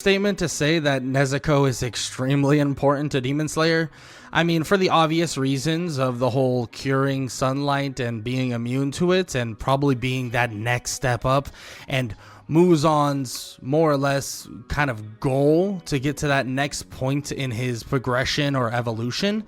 Statement to say that Nezuko is extremely important to Demon Slayer. I mean, for the obvious reasons of the whole curing sunlight and being immune to it, and probably being that next step up, and Muzan's more or less kind of goal to get to that next point in his progression or evolution,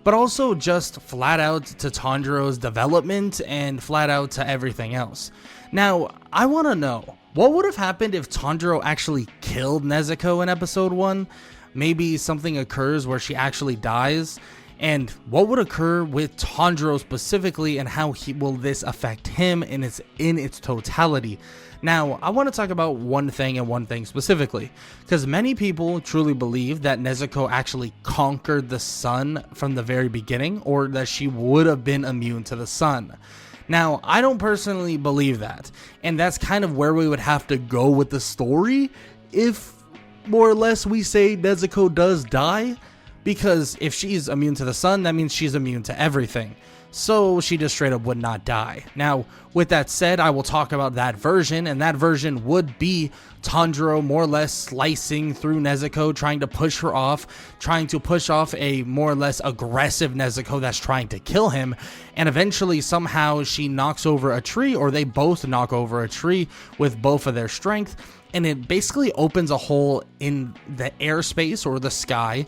but also just flat out to Tanjiro's development and flat out to everything else. Now, I want to know, what would have happened if Tanjiro actually killed Nezuko in episode 1? Maybe something occurs where she actually dies, and what would occur with Tanjiro specifically, and how will this affect him in its totality? Now, I want to talk about one thing and one thing specifically, because many people truly believe that Nezuko actually conquered the sun from the very beginning, or that she would have been immune to the sun. Now, I don't personally believe that, and that's kind of where we would have to go with the story if more or less we say Nezuko does die, because if she's immune to the sun, that means she's immune to everything. So she just straight up would not die. Now, with that said, I will talk about that version, and that version would be Tanjiro more or less slicing through Nezuko, trying to push her off, trying to push off a more or less aggressive Nezuko that's trying to kill him, and eventually somehow she knocks over a tree, or they both knock over a tree with both of their strength, and it basically opens a hole in the airspace or the sky,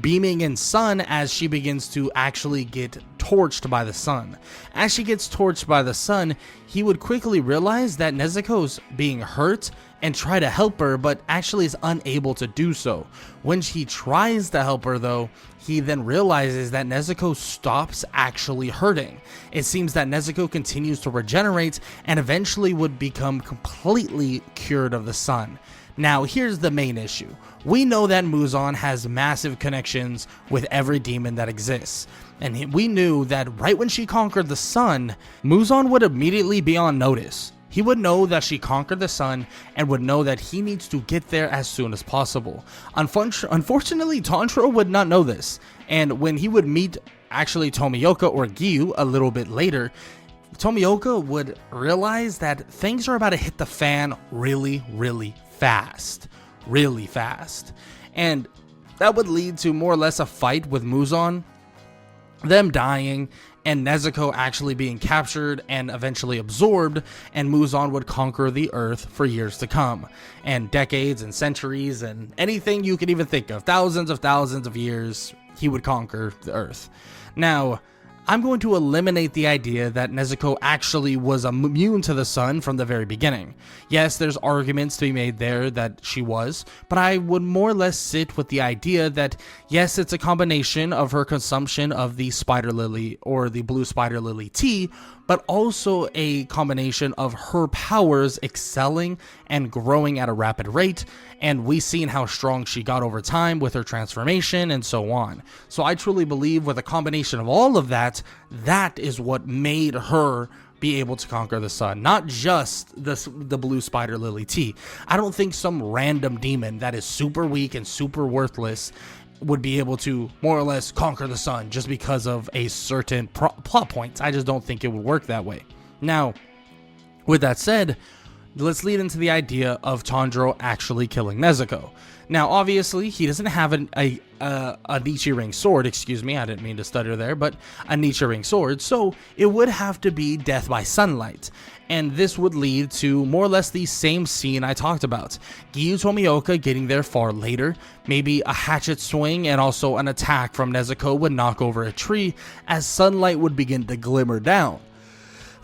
beaming in sun as she begins to actually get torched by the sun. As she gets torched by the sun, he would quickly realize that Nezuko's being hurt and try to help her, but actually is unable to do so. When he tries to help her though, he then realizes that Nezuko stops actually hurting. It seems that Nezuko continues to regenerate and eventually would become completely cured of the sun. Now, here's the main issue. We know that Muzan has massive connections with every demon that exists, and we knew that right when she conquered the sun, Muzan would immediately be on notice. He would know that she conquered the sun and would know that he needs to get there as soon as possible. Unfortunately, Tanjiro would not know this, and when he would meet actually Tomioka or Gyuu a little bit later, Tomioka would realize that things are about to hit the fan really fast. And that would lead to more or less a fight with Muzan, them dying, and Nezuko actually being captured and eventually absorbed, and Muzan would conquer the earth for years to come, and decades and centuries and anything you could even think of, thousands of years, he would conquer the earth. Now, I'm going to eliminate the idea that Nezuko actually was immune to the sun from the very beginning. Yes, there's arguments to be made there that she was, but I would more or less sit with the idea that yes, it's a combination of her consumption of the spider lily or the blue spider lily tea, but also a combination of her powers excelling and growing at a rapid rate, and we've seen how strong she got over time with her transformation and so on. So I truly believe with a combination of all of that, that is what made her be able to conquer the sun, not just the blue spider lily tea. I don't think some random demon that is super weak and super worthless would be able to more or less conquer the sun just because of a certain plot point. I just don't think it would work that way. Now, with that said, let's lead into the idea of Tanjiro actually killing Nezuko. Now, obviously, he doesn't have a Nichiren sword, excuse me, I didn't mean to stutter there, but a Nichiren sword, so it would have to be death by sunlight. And this would lead to more or less the same scene I talked about. Gyuu Tomioka getting there far later, maybe a hatchet swing and also an attack from Nezuko would knock over a tree as sunlight would begin to glimmer down.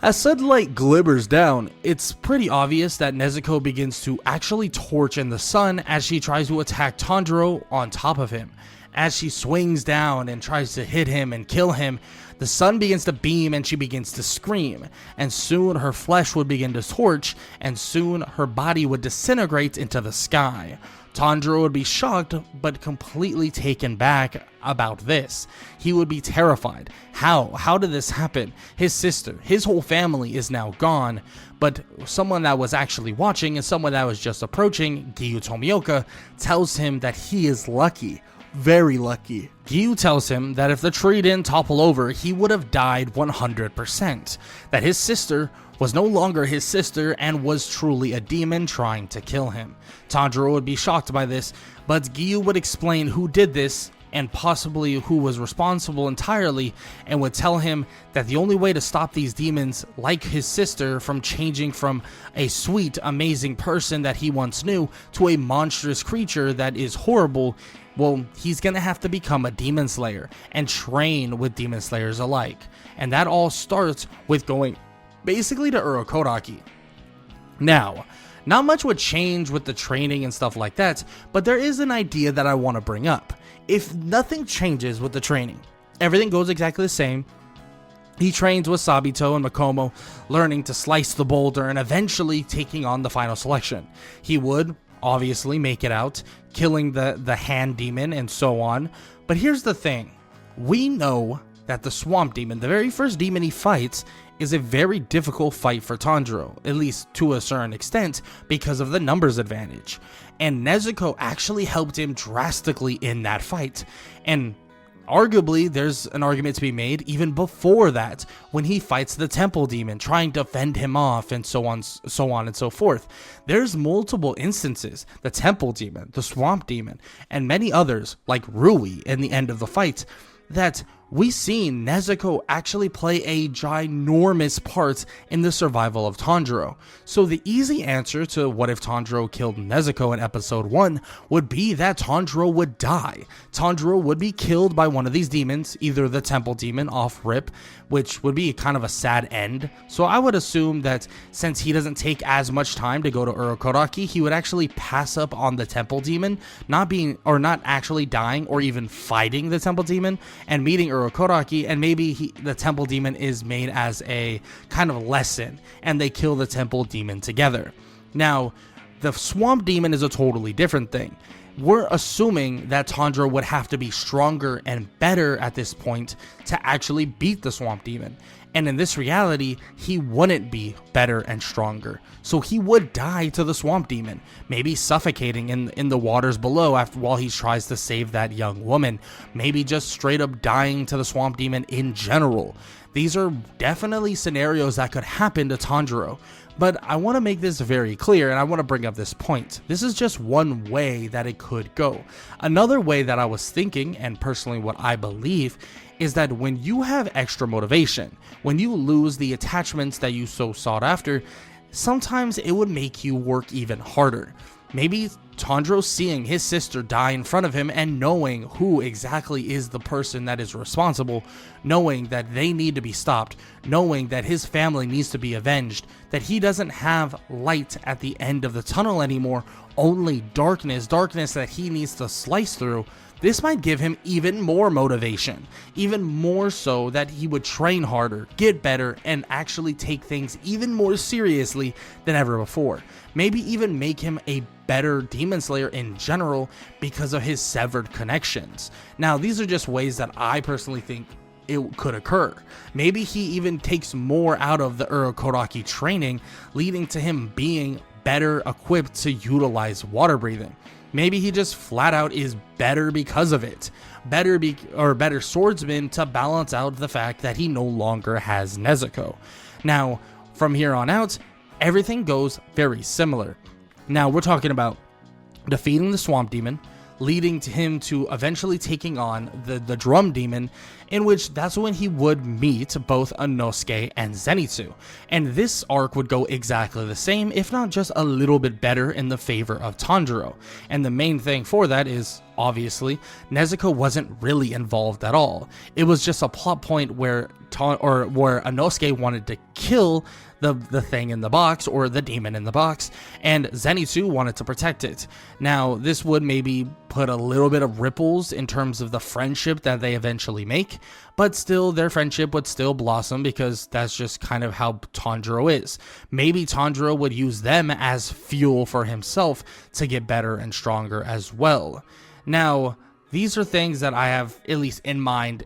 As sunlight glimmers down, it's pretty obvious that Nezuko begins to actually torch in the sun as she tries to attack Tanjiro on top of him. As she swings down and tries to hit him and kill him, the sun begins to beam and she begins to scream, and soon her flesh would begin to torch, and soon her body would disintegrate into the sky. Tanjiro would be shocked but completely taken back about this. He would be terrified. How did this happen? His sister, his whole family is now gone, but someone that was actually watching and someone that was just approaching, Gyuu Tomioka, tells him that he is lucky. very lucky. Gyu tells him that if the tree didn't topple over, he would have died 100%, that his sister was no longer his sister and was truly a demon trying to kill him. Tanjiro would be shocked by this, but Gyu would explain who did this and possibly who was responsible entirely, and would tell him that the only way to stop these demons, like his sister, from changing from a sweet, amazing person that he once knew to a monstrous creature that is horrible, well, he's gonna have to become a demon slayer and train with demon slayers alike. And that all starts with going basically to Urokodaki. Now, not much would change with the training and stuff like that, but there is an idea that I want to bring up. If nothing changes with the training, everything goes exactly the same. He trains with Sabito and Makomo, learning to slice the boulder and eventually taking on the final selection. He would obviously make it out, killing the hand demon and so on. But here's the thing. We know that the swamp demon, the very first demon he fights, is a very difficult fight for Tanjiro, at least to a certain extent, because of the numbers advantage. And Nezuko actually helped him drastically in that fight. And arguably, there's an argument to be made even before that, when he fights the temple demon, trying to fend him off and so on and so forth. There's multiple instances, the temple demon, the swamp demon, and many others, like Rui in the end of the fight, that we seen Nezuko actually play a ginormous part in the survival of Tanjiro. So the easy answer to what if Tanjiro killed Nezuko in episode 1 would be that Tanjiro would die. Tanjiro would be killed by one of these demons, either the temple demon off rip, which would be kind of a sad end. So I would assume that since he doesn't take as much time to go to Urokodaki, he would actually pass up on the temple demon, not actually dying or even fighting the temple demon, and meeting Urokodaki, and maybe the temple demon is made as a kind of lesson, and they kill the temple demon together. Now, the swamp demon is a totally different thing. We're assuming that Tanjiro would have to be stronger and better at this point to actually beat the swamp demon. And in this reality, he wouldn't be better and stronger. So he would die to the swamp demon, maybe suffocating in the waters below while he tries to save that young woman. Maybe just straight up dying to the swamp demon in general. These are definitely scenarios that could happen to Tanjiro. But I want to make this very clear, and I want to bring up this point. This is just one way that it could go. Another way that I was thinking, and personally what I believe, is that when you have extra motivation, when you lose the attachments that you so sought after, sometimes it would make you work even harder. Maybe Tanjiro seeing his sister die in front of him and knowing who exactly is the person that is responsible, knowing that they need to be stopped, knowing that his family needs to be avenged, that he doesn't have light at the end of the tunnel anymore, only darkness that he needs to slice through. This might give him even more motivation, even more so that he would train harder, get better, and actually take things even more seriously than ever before. Maybe even make him a better demon slayer in general because of his severed connections. Now, these are just ways that I personally think it could occur. Maybe he even takes more out of the Urokodaki training, leading to him being better equipped to utilize water breathing. Maybe he just flat out is better because of it. Better swordsman to balance out the fact that he no longer has Nezuko. Now, from here on out, everything goes very similar. Now, we're talking about defeating the swamp demon, leading to him to eventually taking on the drum demon, in which that's when he would meet both Inosuke and Zenitsu. And this arc would go exactly the same, if not just a little bit better in the favor of Tanjiro. And the main thing for that is, obviously, Nezuko wasn't really involved at all. It was just a plot point where Inosuke wanted to kill the thing in the box, or the demon in the box, and Zenitsu wanted to protect it. Now, this would maybe put a little bit of ripples in terms of the friendship that they eventually make, but still, their friendship would still blossom because that's just kind of how Tanjiro is. Maybe Tanjiro would use them as fuel for himself to get better and stronger as well. Now, these are things that I have, at least in mind,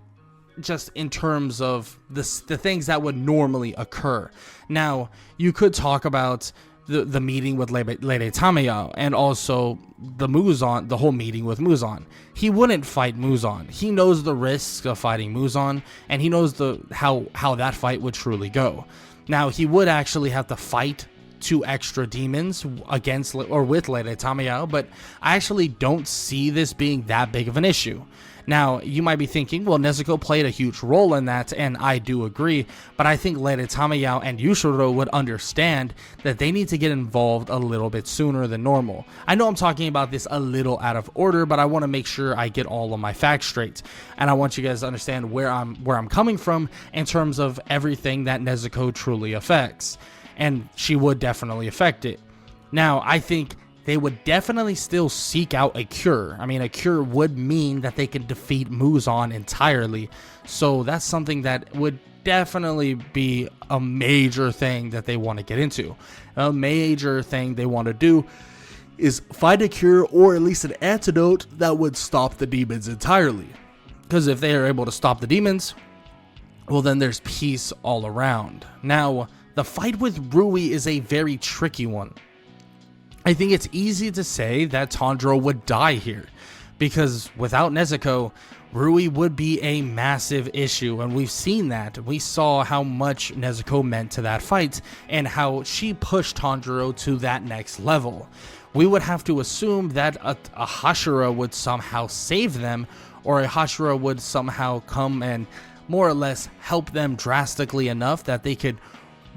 just in terms of the things that would normally occur. Now, you could talk about the meeting with Lady Tamayo, and also the whole meeting with Muzan. He wouldn't fight Muzan. He knows the risks of fighting Muzan, and he knows how that fight would truly go. Now, he would actually have to fight 2 extra demons against or with Lady Tamayo, but I actually don't see this being that big of an issue. Now, you might be thinking, well, Nezuko played a huge role in that, and I do agree, but I think Lady Tamayo and Yushiro would understand that they need to get involved a little bit sooner than normal. I know I'm talking about this a little out of order, but I want to make sure I get all of my facts straight, and I want you guys to understand where I'm coming from in terms of everything that Nezuko truly affects, and she would definitely affect it. Now, I think they would definitely still seek out a cure. I mean, a cure would mean that they can defeat Muzan entirely. So that's something that would definitely be a major thing that they want to get into. A major thing they want to do is find a cure or at least an antidote that would stop the demons entirely. Because if they are able to stop the demons, well, then there's peace all around. Now, the fight with Rui is a very tricky one. I think it's easy to say that Tanjiro would die here, because without Nezuko, Rui would be a massive issue, and we've seen that. We saw how much Nezuko meant to that fight, and how she pushed Tanjiro to that next level. We would have to assume that a Hashira would somehow save them, or a Hashira would somehow come and more or less help them drastically enough that they could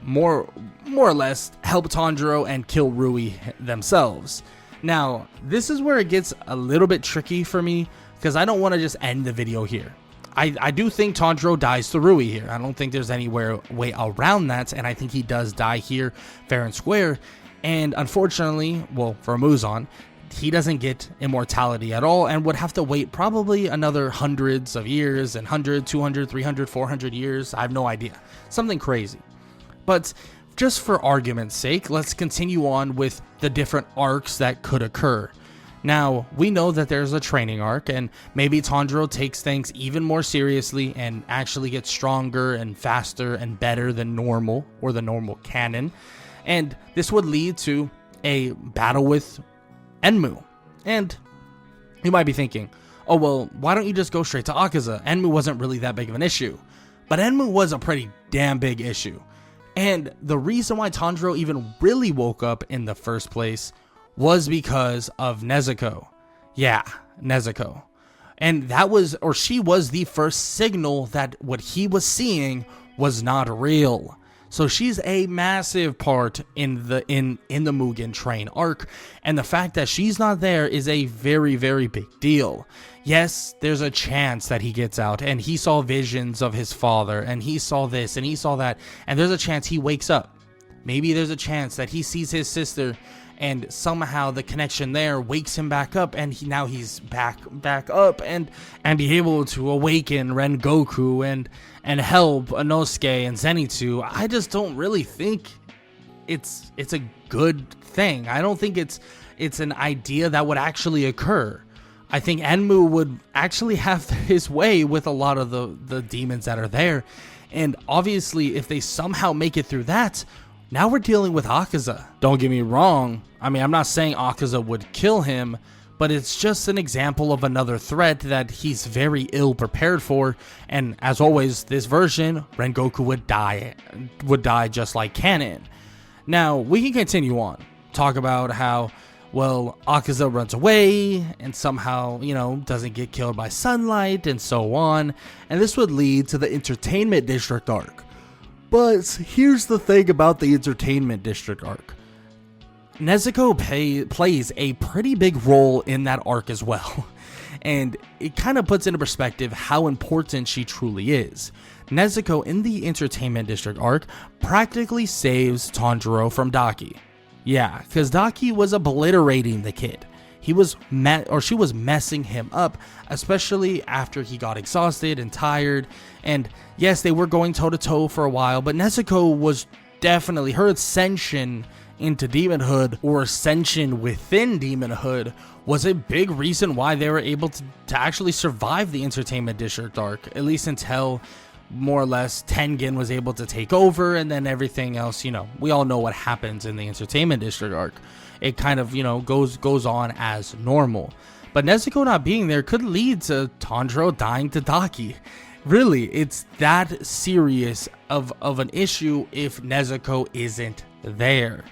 more or less help Tanjiro and kill Rui themselves. Now, this is where it gets a little bit tricky for me, because I don't want to just end the video here. I do think Tanjiro dies to Rui here. I don't think there's any way around that, and I think he does die here fair and square. And unfortunately, well, for Muzan, he doesn't get immortality at all, and would have to wait probably another hundreds of years, and 100, 200, 300, 400 years. I have no idea. Something crazy. But just for argument's sake, let's continue on with the different arcs that could occur. Now, we know that there's a training arc, and maybe Tanjiro takes things even more seriously and actually gets stronger and faster and better than normal, or the normal canon. And this would lead to a battle with Enmu. And you might be thinking, oh well, why don't you just go straight to Akaza? Enmu wasn't really that big of an issue. But Enmu was a pretty damn big issue. And the reason why Tanjiro even really woke up in the first place was because of Nezuko. Yeah, Nezuko. And that was, or she was the first signal that what he was seeing was not real. So she's a massive part in the Mugen Train arc, and the fact that she's not there is a very, very big deal. Yes, there's a chance that he gets out, and he saw visions of his father, and he saw this, and he saw that, and there's a chance he wakes up. Maybe there's a chance that he sees his sister, and somehow the connection there wakes him back up, and now he's back up, and be able to awaken Rengoku and help Inosuke and Zenitsu. I just don't really think it's a good thing. I don't think it's an idea that would actually occur. I think Enmu would actually have his way with a lot of the demons that are there, and obviously if they somehow make it through that, now we're dealing with Akaza. Don't get me wrong, I mean, I'm not saying Akaza would kill him, but it's just an example of another threat that he's very ill prepared for, and as always, this version, Rengoku would die just like canon. Now, we can continue on, talk about how, well, Akaza runs away, and somehow, doesn't get killed by sunlight, and so on, and this would lead to the Entertainment District arc. But here's the thing about the Entertainment District arc. Nezuko plays a pretty big role in that arc as well, and it kind of puts into perspective how important she truly is. Nezuko in the Entertainment District arc practically saves Tanjiro from Daki. Yeah, because Daki was obliterating the kid. She was messing him up, especially after he got exhausted and tired. And yes, they were going toe to toe for a while, but Nezuko was definitely, her ascension into demonhood, or ascension within demonhood, was a big reason why they were able to actually survive the Entertainment District arc, at least until more or less Tengen was able to take over, and then everything else, we all know what happens in the Entertainment District arc. It kind of, goes on as normal. But Nezuko not being there could lead to Tanjiro dying to Daki. Really, it's that serious of an issue if Nezuko isn't there.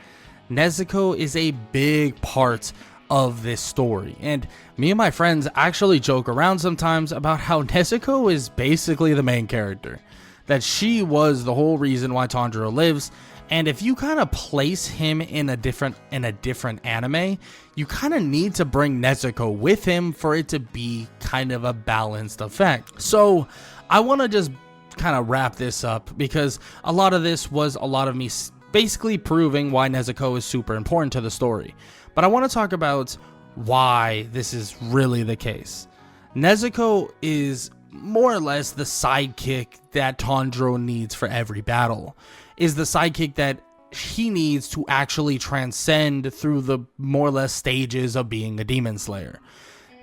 Nezuko is a big part of this story, and me and my friends actually joke around sometimes about how Nezuko is basically the main character, that she was the whole reason why Tanjiro lives. And if you kind of place him in a different anime, you kind of need to bring Nezuko with him for it to be kind of a balanced effect. So I want to just kind of wrap this up, because a lot of this was a lot of me basically proving why Nezuko is super important to the story. But I want to talk about why this is really the case. Nezuko is more or less the sidekick that Tanjiro needs for every battle. Is the sidekick that he needs to actually transcend through the more or less stages of being a demon slayer.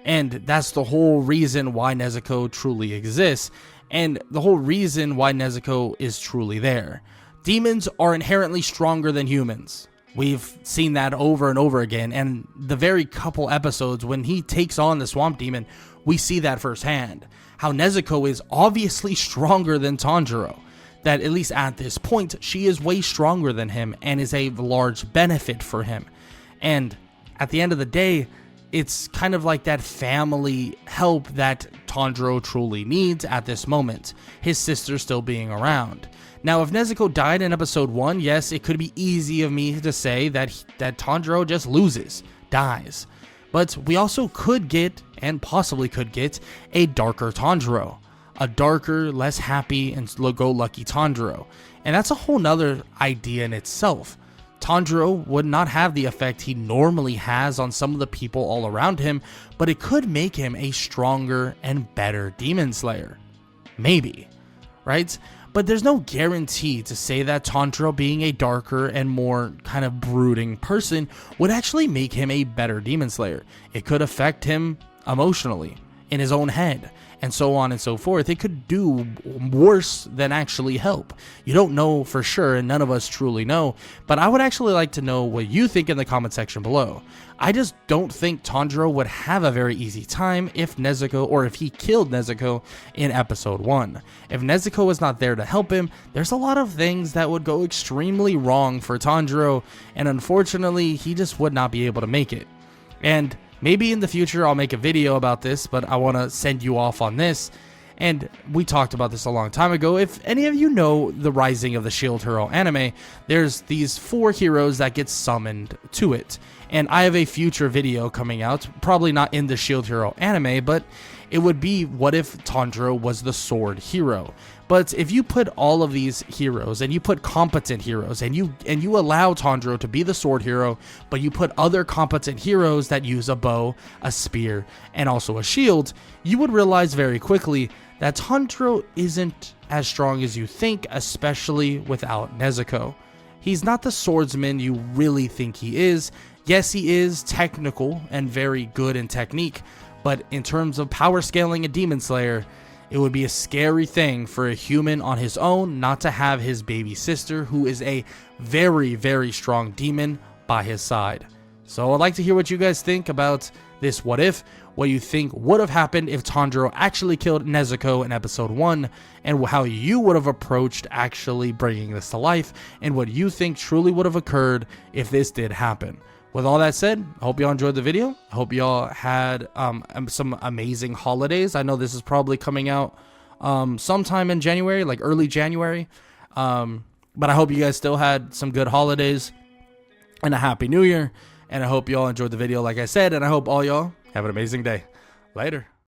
And that's the whole reason why Nezuko truly exists, and the whole reason why Nezuko is truly there. Demons are inherently stronger than humans. We've seen that over and over again, and the very couple episodes when he takes on the Swamp Demon, we see that firsthand. How Nezuko is obviously stronger than Tanjiro. That at least at this point, she is way stronger than him and is a large benefit for him. And at the end of the day, it's kind of like that family help that Tanjiro truly needs at this moment, his sister still being around. Now, if Nezuko died in episode 1, yes, it could be easy of me to say that Tanjiro just loses, dies. But we also could get, and possibly could get, a darker Tanjiro. A darker, less happy, and go-lucky Tanjiro. And that's a whole nother idea in itself. Tanjiro would not have the effect he normally has on some of the people all around him, but it could make him a stronger and better demon slayer. Maybe, right? But there's no guarantee to say that Tanjiro being a darker and more kind of brooding person would actually make him a better demon slayer. It could affect him emotionally, in his own head, and so on and so forth. It could do worse than actually help. You don't know for sure, and none of us truly know, but I would actually like to know what you think in the comment section below. I just don't think Tanjiro would have a very easy time if Nezuko, or if he killed Nezuko in episode 1. If Nezuko was not there to help him, there's a lot of things that would go extremely wrong for Tanjiro, and unfortunately, he just would not be able to make it. And maybe in the future I'll make a video about this, but I want to send you off on this. And we talked about this a long time ago. If any of you know the Rising of the Shield Hero anime, there's these 4 heroes that get summoned to it. And I have a future video coming out, probably not in the Shield Hero anime, but it would be what if Tanjiro was the sword hero. But if you put all of these heroes, and you put competent heroes, and you allow Tanjiro to be the sword hero, but you put other competent heroes that use a bow, a spear, and also a shield, you would realize very quickly that Tanjiro isn't as strong as you think, especially without Nezuko. He's not the swordsman you really think he is. Yes, he is technical and very good in technique, but in terms of power scaling a demon slayer, it would be a scary thing for a human on his own not to have his baby sister, who is a very, very strong demon, by his side. So I'd like to hear what you guys think about this what if, what you think would have happened if Tanjiro actually killed Nezuko in episode 1, and how you would have approached actually bringing this to life, and what you think truly would have occurred if this did happen. With all that said, I hope y'all enjoyed the video. I hope y'all had some amazing holidays. I know this is probably coming out sometime in January, like early January. But I hope you guys still had some good holidays and a happy new year. And I hope y'all enjoyed the video, like I said. And I hope all y'all have an amazing day. Later.